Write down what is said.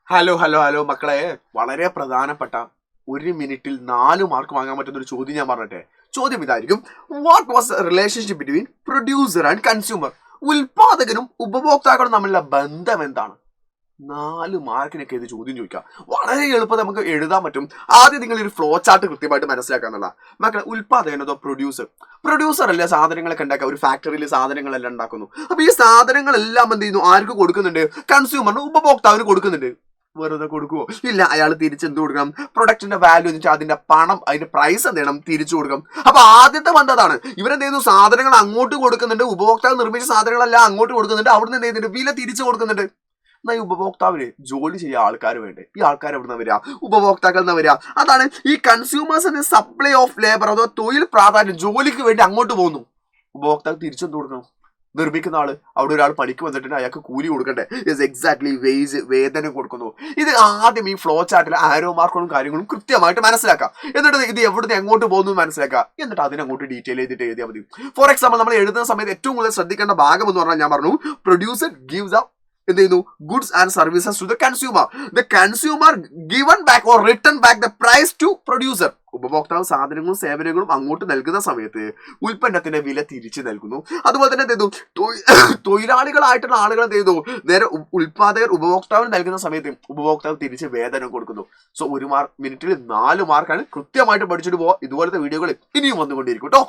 Hello മക്കളെ, വളരെ പ്രധാനപ്പെട്ട 1 മിനിറ്റിൽ 4 മാർക്ക് വാങ്ങാൻ പറ്റുന്ന ഒരു ചോദ്യം ഞാൻ പറഞ്ഞിട്ടെ. ചോദ്യം ഇതായിരിക്കും: what was relationship between producer and consumer? ഉൽപാദകനും ഉപഭോക്താക്കളും തമ്മിലുള്ള ബന്ധം എന്താണ്? 4 മാർക്കിനൊക്കെ ഇത് ചോദ്യം ചോദിക്കാം. വളരെ എളുപ്പം നമുക്ക് എഴുതാൻ പറ്റും. ആദ്യം നിങ്ങൾ ഒരു ഫ്ലോ ചാർട്ട് കൃത്യമായിട്ട് മനസ്സിലാക്കാന്നുള്ള മക്കളെ. ഉൽപാദകൻ അതോ പ്രൊഡ്യൂസർ അല്ലേ സാധനങ്ങളൊക്കെ ഉണ്ടാക്കുക. ഒരു ഫാക്ടറിയിൽ സാധനങ്ങളെല്ലാം ഉണ്ടാക്കുന്നു. അപ്പൊ ഈ സാധനങ്ങളെല്ലാം എന്ത് ചെയ്യുന്നു? ആർക്ക് കൊടുക്കുന്നുണ്ട്? കൺസ്യൂമറിന്, ഉപഭോക്താവിന് കൊടുക്കുന്നുണ്ട്. വെറുതെ കൊടുക്കുവോ? ഇല്ല. അയാൾ തിരിച്ചെന്ത് കൊടുക്കണം? പ്രൊഡക്റ്റിന്റെ വാല്യൂ എന്ന് വെച്ചാൽ അതിന്റെ പണം, അതിന്റെ പ്രൈസ് എന്ത് ചെയ്യണം? തിരിച്ചു കൊടുക്കണം. അപ്പൊ ആദ്യത്തെ ബന്ധതാണ്. ഇവരെന്ത് ചെയ്യുന്നു? സാധനങ്ങൾ അങ്ങോട്ട് കൊടുക്കുന്നുണ്ട്. ഉപഭോക്താവ് നിർമ്മിച്ച സാധനങ്ങളെല്ലാം അങ്ങോട്ട് കൊടുക്കുന്നുണ്ട്. അവിടുന്ന് എന്ത് ചെയ്യുന്നുണ്ട്? വില തിരിച്ചു കൊടുക്കുന്നുണ്ട്. എന്നാൽ ഈ ഉപഭോക്താവിന് ജോലി ചെയ്യാൻ ആൾക്കാർ വേണ്ടേ? ഈ ആൾക്കാർ എവിടുന്ന വരിക? ഉപഭോക്താക്കൾ നിന്ന് വരിക. അതാണ് ഈ കൺസ്യൂമേഴ്സിന്റെ സപ്ലൈ ഓഫ് ലേബർ, അതോ തൊഴിൽ പ്രാധാന്യം. ജോലിക്ക് വേണ്ടി അങ്ങോട്ട് പോകുന്നു. ഉപഭോക്താവ് തിരിച്ചെന്ത് കൊടുക്കണം? നിർമ്മിക്കുന്ന ആള്, അവിടെ ഒരാൾ പണിക്ക് വന്നിട്ടുണ്ട്, അയാൾക്ക് കൂലി കൊടുക്കണ്ടേ? എക്സാക്ട്ലി, വേതനം കൊടുക്കുന്നു. ഇത് ആദ്യം ഈ ഫ്ലോ ചാർട്ടിൽ ആരോ മാർക്കുകളും കാര്യങ്ങളും കൃത്യമായിട്ട് മനസ്സിലാക്കാം. എന്നിട്ട് ഇത് എവിടുന്ന് എങ്ങോട്ട് പോകുന്നു മനസ്സിലാക്കുക. എന്നിട്ട് അതിനങ്ങോട്ട് ഡീറ്റെയിൽ ചെയ്തിട്ട് എഴുതിയാൽ മതി. ഫോർ എക്സാമ്പിൾ, നമ്മൾ എഴുതുന്ന സമയത്ത് ഏറ്റവും കൂടുതൽ ശ്രദ്ധിക്കേണ്ട ഭാഗം എന്ന് പറഞ്ഞാൽ, ഞാൻ പറഞ്ഞു, പ്രൊഡ്യൂസർ ഗീവ്സ് എന്ത് ചെയ്യുന്നു? Goods and services to the consumer. The consumer given back or return back the price to producer. ഉപഭോക്താവ് സാധനങ്ങളും സേവനങ്ങളും അങ്ങോട്ട് നൽകുന്ന സമയത്ത് ഉൽപ്പന്നത്തിന്റെ വില തിരിച്ചു നൽകുന്നു. അതുപോലെ തന്നെ എന്ത് ചെയ്തു? തൊഴിലാളികളായിട്ടുള്ള ആളുകൾ എന്ത് ചെയ്തു? നേരെ ഉൽപാദകർ ഉപഭോക്താവിന് നൽകുന്ന സമയത്ത് ഉപഭോക്താവ് തിരിച്ച് വേതനം കൊടുക്കുന്നു. സോ 1 മിനിറ്റിൽ 4 മാർക്കാണ്. കൃത്യമായിട്ട് പഠിച്ചിട്ട് പോവാം. ഇതുപോലത്തെ വീഡിയോകൾ ഇനിയും വന്നുകൊണ്ടിരിക്കും കേട്ടോ.